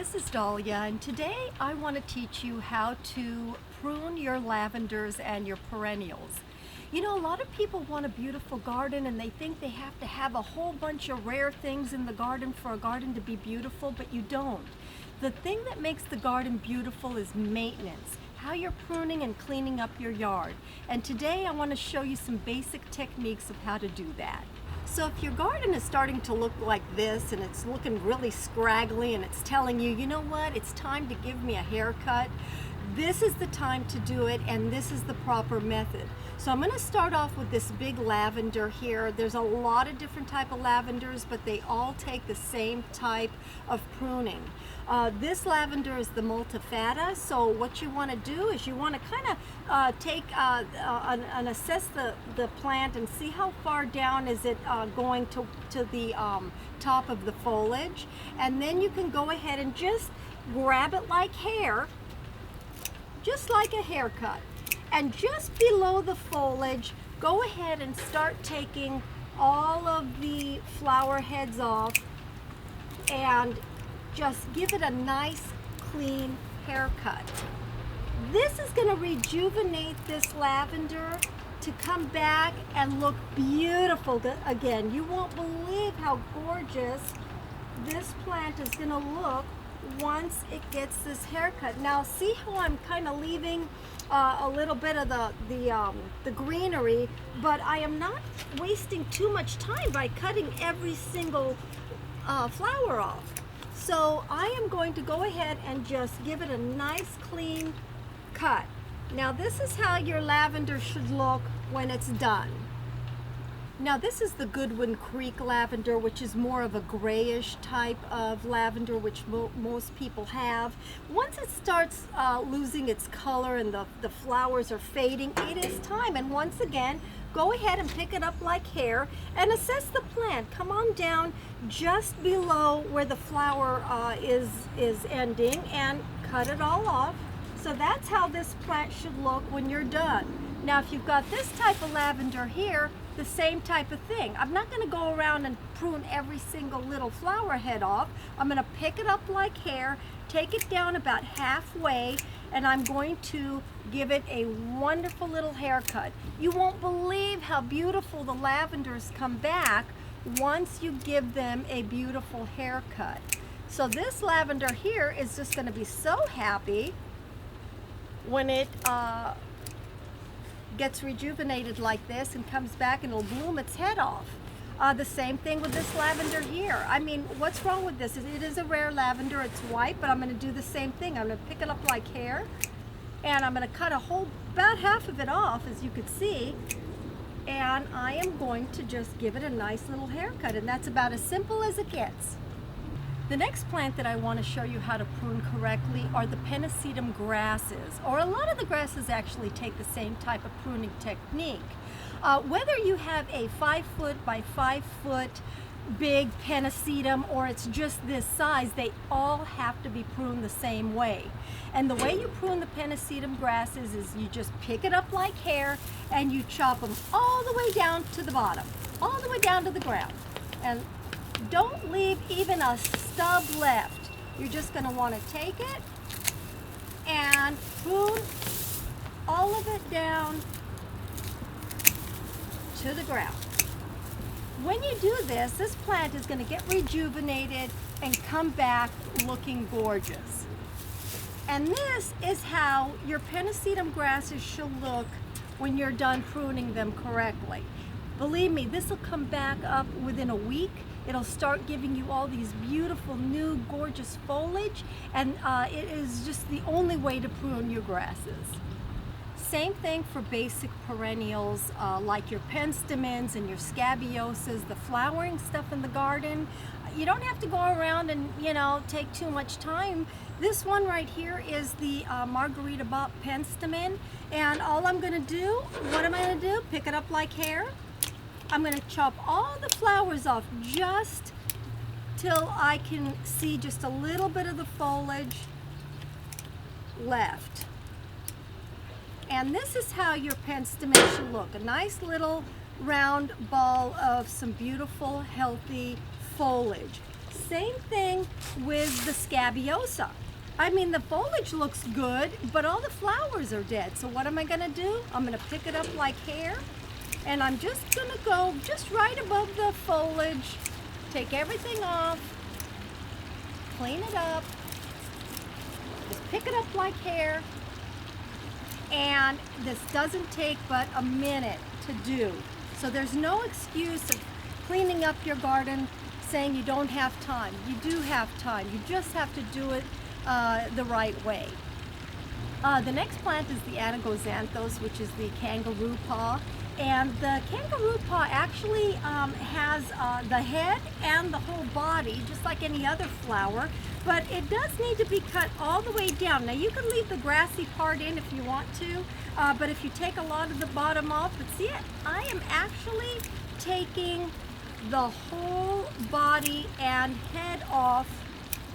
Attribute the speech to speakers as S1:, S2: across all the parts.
S1: this is Dalia, and today I want to teach you how to prune your lavenders and your perennials. You know, a lot of people want a beautiful garden and they think they have to have a whole bunch of rare things in the garden for a garden to be beautiful, but you don't. The thing that makes the garden beautiful is maintenance, how you're pruning and cleaning up your yard. And today I want to show you some basic techniques of how to do that. So if your garden is starting to look like this and it's looking really scraggly and it's telling you, you know what, it's time to give me a haircut, this is the time to do it, and this is the proper method. So I'm going to start off with this big lavender here. There's a lot of different type of lavenders, but they all take the same type of pruning. This lavender is the multifata, so what you want to do is you want to kind of take and assess the plant and see how far down is it going to the top of the foliage, and then you can go ahead and just grab it like hair, just like a haircut, and just below the foliage go ahead and start taking all of the flower heads off and just give it a nice clean haircut. This is going to rejuvenate this lavender to come back and look beautiful again. You won't believe how gorgeous this plant is going to look once it gets this haircut. Now see how I'm kind of leaving a little bit of the greenery, but I am not wasting too much time by cutting every single flower off. So I am going to go ahead and just give it a nice clean cut. Now this is how your lavender should look when it's done. Now this is the Goodwin Creek lavender, which is more of a grayish type of lavender, which most people have. Once it starts losing its color and the flowers are fading, it is time. And once again, go ahead and pick it up like hair and assess the plant. Come on down just below where the flower is ending and cut it all off. So that's how this plant should look when you're done. Now if you've got this type of lavender here, the same type of thing. I'm not going to go around and prune every single little flower head off. I'm going to pick it up like hair, take it down about halfway, and I'm going to give it a wonderful little haircut. You won't believe how beautiful the lavenders come back once you give them a beautiful haircut. So this lavender here is just going to be so happy when it gets rejuvenated like this and comes back and it'll bloom its head off. The same thing with this lavender here. I mean, what's wrong with this? It is a rare lavender, it's white, but I'm going to do the same thing. I'm going to pick it up like hair, and I'm going to cut about half of it off, as you can see, and I am going to just give it a nice little haircut, and that's about as simple as it gets. The next plant that I want to show you how to prune correctly are the Pennisetum grasses, or a lot of the grasses actually take the same type of pruning technique. Whether you have a 5-foot by 5-foot big Pennisetum or it's just this size, they all have to be pruned the same way. And the way you prune the Pennisetum grasses is you just pick it up like hair and you chop them all the way down to the bottom, all the way down to the ground. And don't leave even a stub left. You're just going to want to take it and prune all of it down to the ground. When you do this, this plant is going to get rejuvenated and come back looking gorgeous. And this is how your Pennisetum grasses should look when you're done pruning them correctly. Believe me, this will come back up within a week. It'll start giving you all these beautiful new gorgeous foliage, and it is just the only way to prune your grasses. Same thing for basic perennials like your penstemons and your scabiosas, the flowering stuff in the garden. You don't have to go around and, you know, take too much time. This one right here is the Margarita Bop penstemon, and all I'm going to do, what am I going to do? Pick it up like hair. I'm going to chop all the flowers off just till I can see just a little bit of the foliage left. And this is how your penstemon should look. A nice little round ball of some beautiful, healthy foliage. Same thing with the scabiosa. I mean, the foliage looks good, but all the flowers are dead. So what am I gonna do? I'm gonna pick it up like hair, and I'm just gonna go just right above the foliage, take everything off, clean it up, just pick it up like hair, and this doesn't take but a minute to do. So there's no excuse of cleaning up your garden saying you don't have time. You do have time. You just have to do it the right way. The next plant is the Anigozanthos, which is the Kangaroo Paw. And the Kangaroo Paw actually has the head and the whole body, just like any other flower, but it does need to be cut all the way down. Now you can leave the grassy part in if you want to, but if you take a lot of the bottom off, but see it, I am actually taking the whole body and head off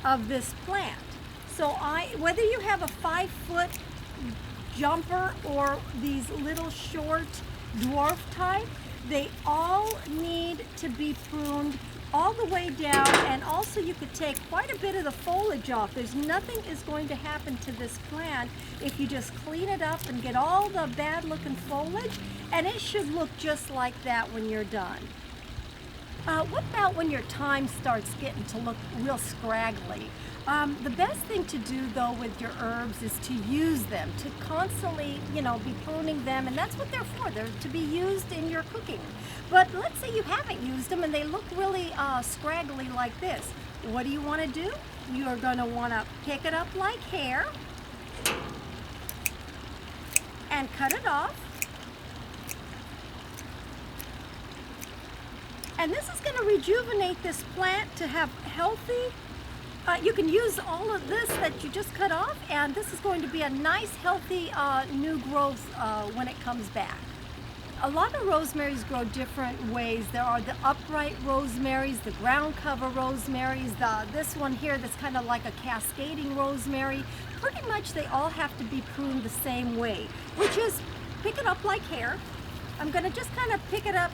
S1: of this plant. So whether you have a 5-foot jumper or these little short dwarf type, they all need to be pruned all the way down, and also you could take quite a bit of the foliage off. There's nothing is going to happen to this plant if you just clean it up and get all the bad looking foliage, and it should look just like that when you're done. What about when your thyme starts getting to look real scraggly? The best thing to do though with your herbs is to use them, to constantly, be pruning them, and that's what they're for. They're to be used in your cooking. But let's say you haven't used them and they look really scraggly like this. What do you want to do? You are going to want to pick it up like hair and cut it off. And this is going to rejuvenate this plant to have healthy, you can use all of this that you just cut off, and this is going to be a nice healthy new growth when it comes back. A lot of rosemaries grow different ways. There are the upright rosemaries, the ground cover rosemaries, this one here that's kind of like a cascading rosemary. Pretty much they all have to be pruned the same way, which is pick it up like hair. I'm going to just kind of pick it up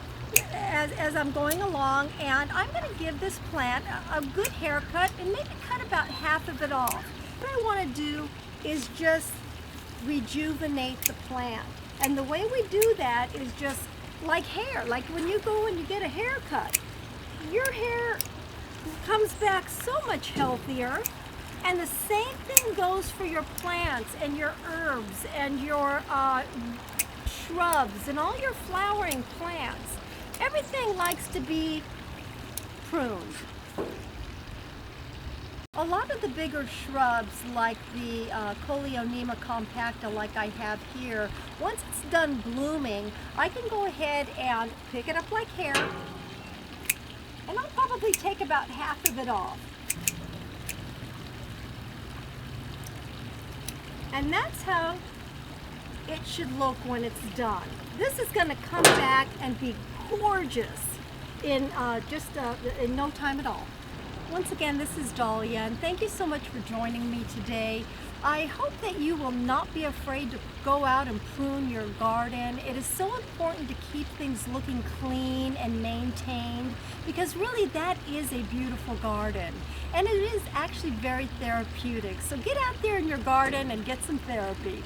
S1: as I'm going along, and I'm going to give this plant a good haircut and maybe cut about half of it off. What I want to do is just rejuvenate the plant, and the way we do that is just like hair. Like when you go and you get a haircut, your hair comes back so much healthier, and the same thing goes for your plants and your herbs and your shrubs and all your flowering plants. Everything likes to be pruned. A lot of the bigger shrubs, like the Coleonema compacta, like I have here, once it's done blooming, I can go ahead and pick it up like hair, and I'll probably take about half of it off. And that's how it should look when it's done. This is going to come back and be gorgeous in in no time at all. Once again, this is Dalia, and thank you so much for joining me today. I hope that you will not be afraid to go out and prune your garden. It is so important to keep things looking clean and maintained, because really that is a beautiful garden, and it is actually very therapeutic. So get out there in your garden and get some therapy.